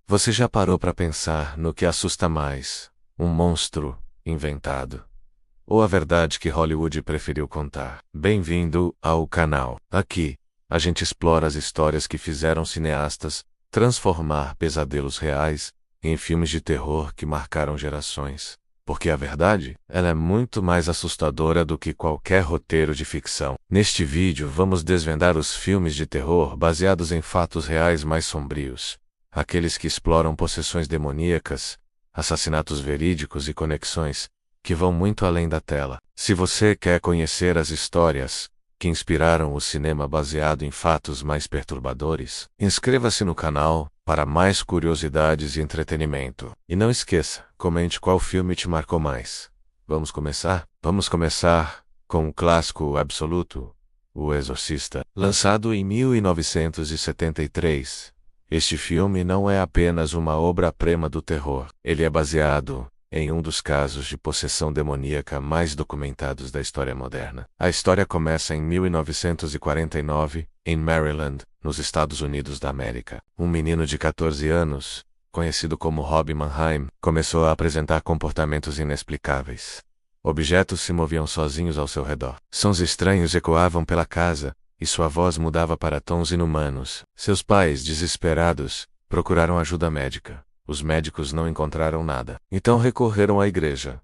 Você já parou para pensar no que assusta mais? Um monstro inventado? Ou a verdade que Hollywood preferiu contar? Bem-vindo ao canal. Aqui, a gente explora as histórias que fizeram cineastas transformar pesadelos reais em filmes de terror que marcaram gerações. Porque a verdade, ela é muito mais assustadora do que qualquer roteiro de ficção. Neste vídeo vamos desvendar os filmes de terror baseados em fatos reais mais sombrios. Aqueles que exploram possessões demoníacas, assassinatos verídicos e conexões que vão muito além da tela. Se você quer conhecer as histórias que inspiraram o cinema baseado em fatos mais perturbadores, inscreva-se no canal para mais curiosidades e entretenimento. E não esqueça, comente qual filme te marcou mais. Vamos começar? Vamos começar com o clássico absoluto, O Exorcista, lançado em 1973. Este filme não é apenas uma obra-prima do terror. Ele é baseado em um dos casos de possessão demoníaca mais documentados da história moderna. A história começa em 1949, em Maryland, nos Estados Unidos da América. Um menino de 14 anos, conhecido como Robbie Mannheim, começou a apresentar comportamentos inexplicáveis. Objetos se moviam sozinhos ao seu redor. Sons estranhos ecoavam pela casa, e sua voz mudava para tons inumanos. Seus pais, desesperados, procuraram ajuda médica. Os médicos não encontraram nada. Então recorreram à igreja.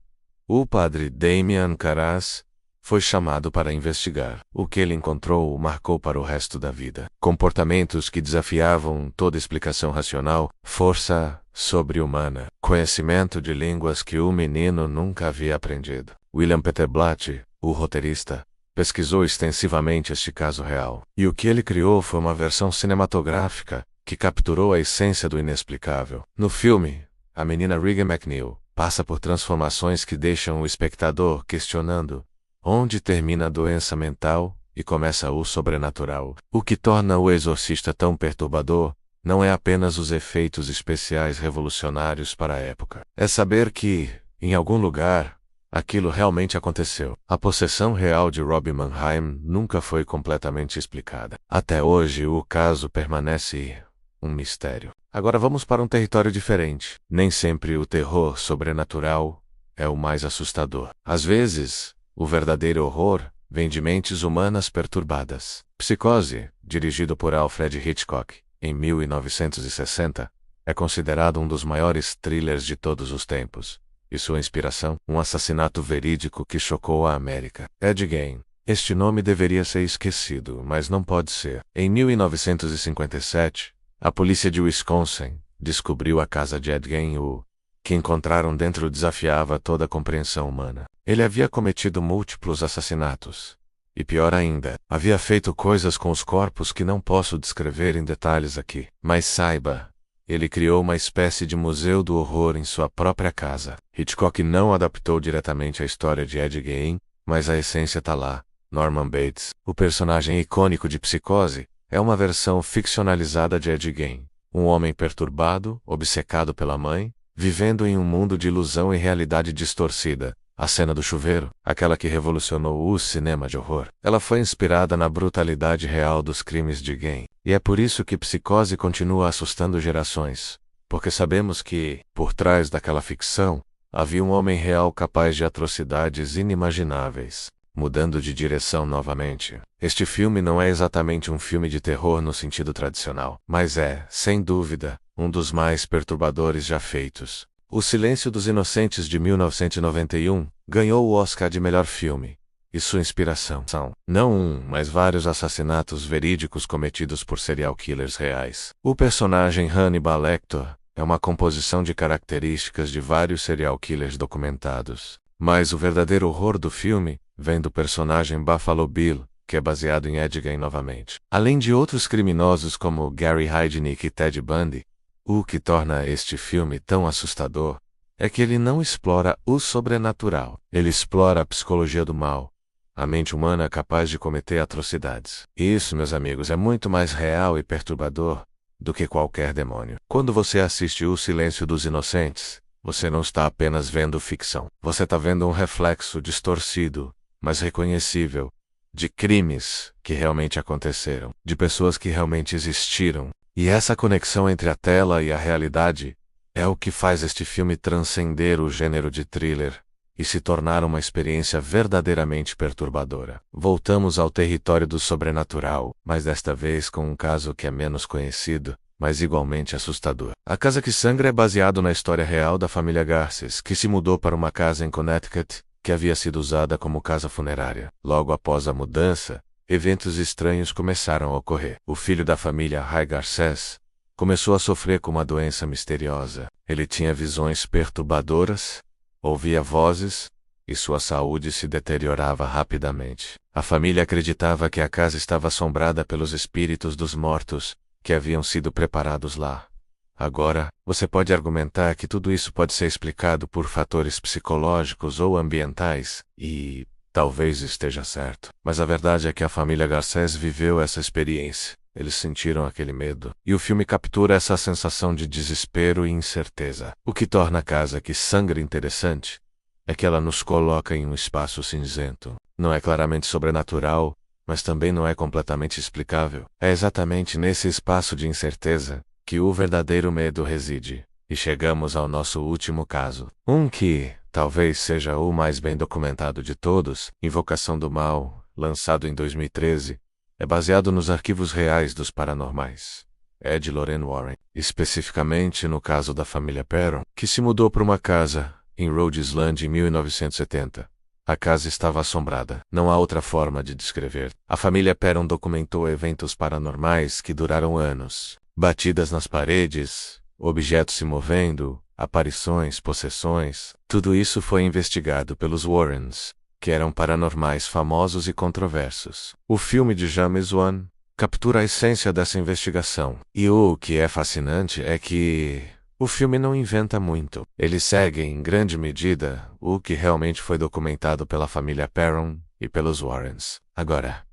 O padre Damian Caras foi chamado para investigar. O que ele encontrou o marcou para o resto da vida. Comportamentos que desafiavam toda explicação racional, força sobre-humana, conhecimento de línguas que o menino nunca havia aprendido. William Peter Blatty, o roteirista, pesquisou extensivamente este caso real. E o que ele criou foi uma versão cinematográfica que capturou a essência do inexplicável. No filme, a menina Regan McNeil passa por transformações que deixam o espectador questionando onde termina a doença mental e começa o sobrenatural. O que torna O Exorcista tão perturbador não é apenas os efeitos especiais revolucionários para a época. É saber que, em algum lugar, aquilo realmente aconteceu. A possessão real de Robbie Mannheim nunca foi completamente explicada. Até hoje, o caso permanece um mistério. Agora vamos para um território diferente. Nem sempre o terror sobrenatural é o mais assustador. Às vezes, o verdadeiro horror vem de mentes humanas perturbadas. Psicose, dirigido por Alfred Hitchcock, em 1960, é considerado um dos maiores thrillers de todos os tempos. E sua inspiração, um assassinato verídico que chocou a América. Ed Gein. Este nome deveria ser esquecido, mas não pode ser. Em 1957, a polícia de Wisconsin descobriu a casa de Ed Gein. O que encontraram dentro desafiava toda a compreensão humana. Ele havia cometido múltiplos assassinatos. E pior ainda, havia feito coisas com os corpos que não posso descrever em detalhes aqui. Mas saiba, ele criou uma espécie de museu do horror em sua própria casa. Hitchcock não adaptou diretamente a história de Ed Gein, mas a essência está lá. Norman Bates, o personagem icônico de Psicose, é uma versão ficcionalizada de Ed Gein. Um homem perturbado, obcecado pela mãe, vivendo em um mundo de ilusão e realidade distorcida. A cena do chuveiro, aquela que revolucionou o cinema de horror, ela foi inspirada na brutalidade real dos crimes de Gein. E é por isso que Psicose continua assustando gerações. Porque sabemos que, por trás daquela ficção, havia um homem real capaz de atrocidades inimagináveis. Mudando de direção novamente, este filme não é exatamente um filme de terror no sentido tradicional, mas é, sem dúvida, um dos mais perturbadores já feitos. O Silêncio dos Inocentes de 1991 ganhou o Oscar de melhor filme. E sua inspiração são, não um, mas vários assassinatos verídicos cometidos por serial killers reais. O personagem Hannibal Lecter é uma composição de características de vários serial killers documentados. Mas o verdadeiro horror do filme vem do personagem Buffalo Bill, que é baseado em Ed Gein novamente. Além de outros criminosos como Gary Heidnik e Ted Bundy, o que torna este filme tão assustador é que ele não explora o sobrenatural. Ele explora a psicologia do mal, a mente humana capaz de cometer atrocidades. E isso, meus amigos, é muito mais real e perturbador do que qualquer demônio. Quando você assiste O Silêncio dos Inocentes, você não está apenas vendo ficção. Você está vendo um reflexo distorcido, mas reconhecível, de crimes que realmente aconteceram, de pessoas que realmente existiram, E essa conexão entre a tela e a realidade é o que faz este filme transcender o gênero de thriller e se tornar uma experiência verdadeiramente perturbadora. Voltamos ao território do sobrenatural, mas desta vez com um caso que é menos conhecido, mas igualmente assustador. A Casa que Sangra é baseado na história real da família Garces, que se mudou para uma casa em Connecticut, que havia sido usada como casa funerária. Logo após a mudança, eventos estranhos começaram a ocorrer. O filho da família, Ray Garces, começou a sofrer com uma doença misteriosa. Ele tinha visões perturbadoras, ouvia vozes, e sua saúde se deteriorava rapidamente. A família acreditava que a casa estava assombrada pelos espíritos dos mortos, que haviam sido preparados lá. Agora, você pode argumentar que tudo isso pode ser explicado por fatores psicológicos ou ambientais, e talvez esteja certo. Mas a verdade é que a família Garcés viveu essa experiência. Eles sentiram aquele medo. E o filme captura essa sensação de desespero e incerteza. O que torna a Casa que Sangra interessante é que ela nos coloca em um espaço cinzento. Não é claramente sobrenatural, mas também não é completamente explicável. É exatamente nesse espaço de incerteza que o verdadeiro medo reside. E chegamos ao nosso último caso. Um que talvez seja o mais bem documentado de todos, Invocação do Mal, lançado em 2013, é baseado nos arquivos reais dos paranormais. É de Lorraine Warren, especificamente no caso da família Perron, que se mudou para uma casa em Rhode Island em 1970. A casa estava assombrada. Não há outra forma de descrever. A família Perron documentou eventos paranormais que duraram anos. Batidas nas paredes, objetos se movendo, aparições, possessões. Tudo isso foi investigado pelos Warrens, que eram paranormais famosos e controversos. O filme de James Wan captura a essência dessa investigação. E o que é fascinante é que o filme não inventa muito. Ele segue, em grande medida, o que realmente foi documentado pela família Perron e pelos Warrens. Agora,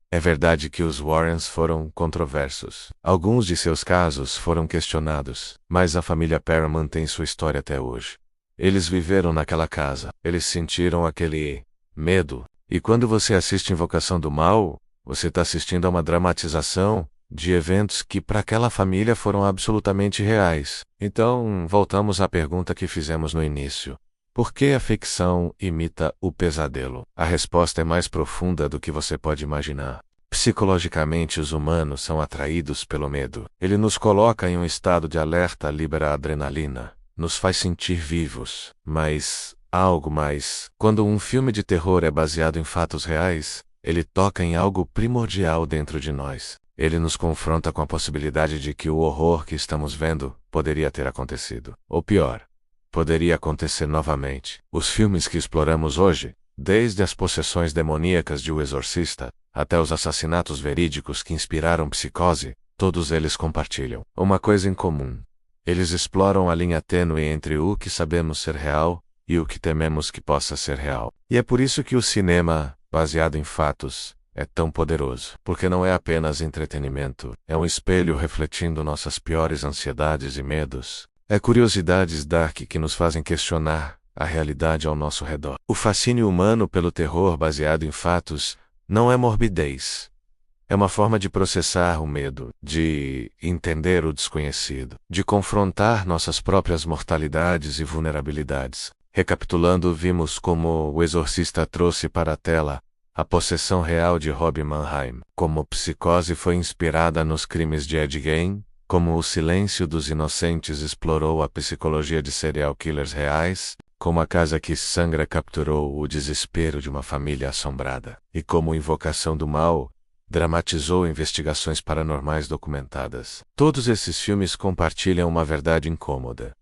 é verdade que os Warrens foram controversos. Alguns de seus casos foram questionados, mas a família Perron mantém sua história até hoje. Eles viveram naquela casa, eles sentiram aquele medo, e quando você assiste Invocação do Mal, você está assistindo a uma dramatização de eventos que para aquela família foram absolutamente reais. Então, voltamos à pergunta que fizemos no início. Por que a ficção imita o pesadelo? A resposta é mais profunda do que você pode imaginar. Psicologicamente, os humanos são atraídos pelo medo. Ele nos coloca em um estado de alerta, libera adrenalina, nos faz sentir vivos. Mas há algo mais. Quando um filme de terror é baseado em fatos reais, ele toca em algo primordial dentro de nós. Ele nos confronta com a possibilidade de que o horror que estamos vendo poderia ter acontecido. Ou pior, poderia acontecer novamente. Os filmes que exploramos hoje, desde as possessões demoníacas de O Exorcista, até os assassinatos verídicos que inspiraram Psicose, todos eles compartilham uma coisa em comum. Eles exploram a linha tênue entre o que sabemos ser real e o que tememos que possa ser real. E é por isso que o cinema, baseado em fatos, é tão poderoso, porque não é apenas entretenimento, é um espelho refletindo nossas piores ansiedades e medos. É curiosidades dark que nos fazem questionar a realidade ao nosso redor. O fascínio humano pelo terror baseado em fatos não é morbidez. É uma forma de processar o medo, de entender o desconhecido, de confrontar nossas próprias mortalidades e vulnerabilidades. Recapitulando, vimos como O Exorcista trouxe para a tela a possessão real de Rob Mannheim, como Psicose foi inspirada nos crimes de Ed Gein, como O Silêncio dos Inocentes explorou a psicologia de serial killers reais, como A Casa que Sangra capturou o desespero de uma família assombrada, e como Invocação do Mal dramatizou investigações paranormais documentadas. Todos esses filmes compartilham uma verdade incômoda.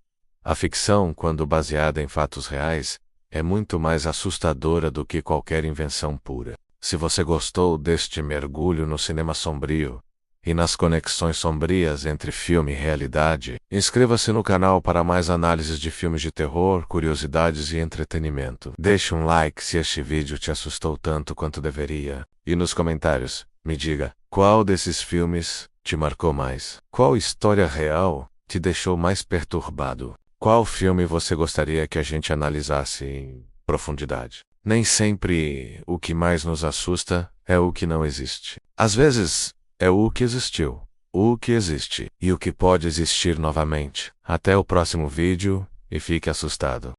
A ficção, quando baseada em fatos reais, é muito mais assustadora do que qualquer invenção pura. Se você gostou deste mergulho no cinema sombrio e nas conexões sombrias entre filme e realidade, inscreva-se no canal para mais análises de filmes de terror, curiosidades e entretenimento. Deixe um like se este vídeo te assustou tanto quanto deveria. E nos comentários, me diga, qual desses filmes te marcou mais? Qual história real te deixou mais perturbado? Qual filme você gostaria que a gente analisasse em profundidade? Nem sempre o que mais nos assusta é o que não existe. Às vezes, é o que existiu. o que existe e o que pode existir novamente. Até o próximo vídeo, e fique assustado.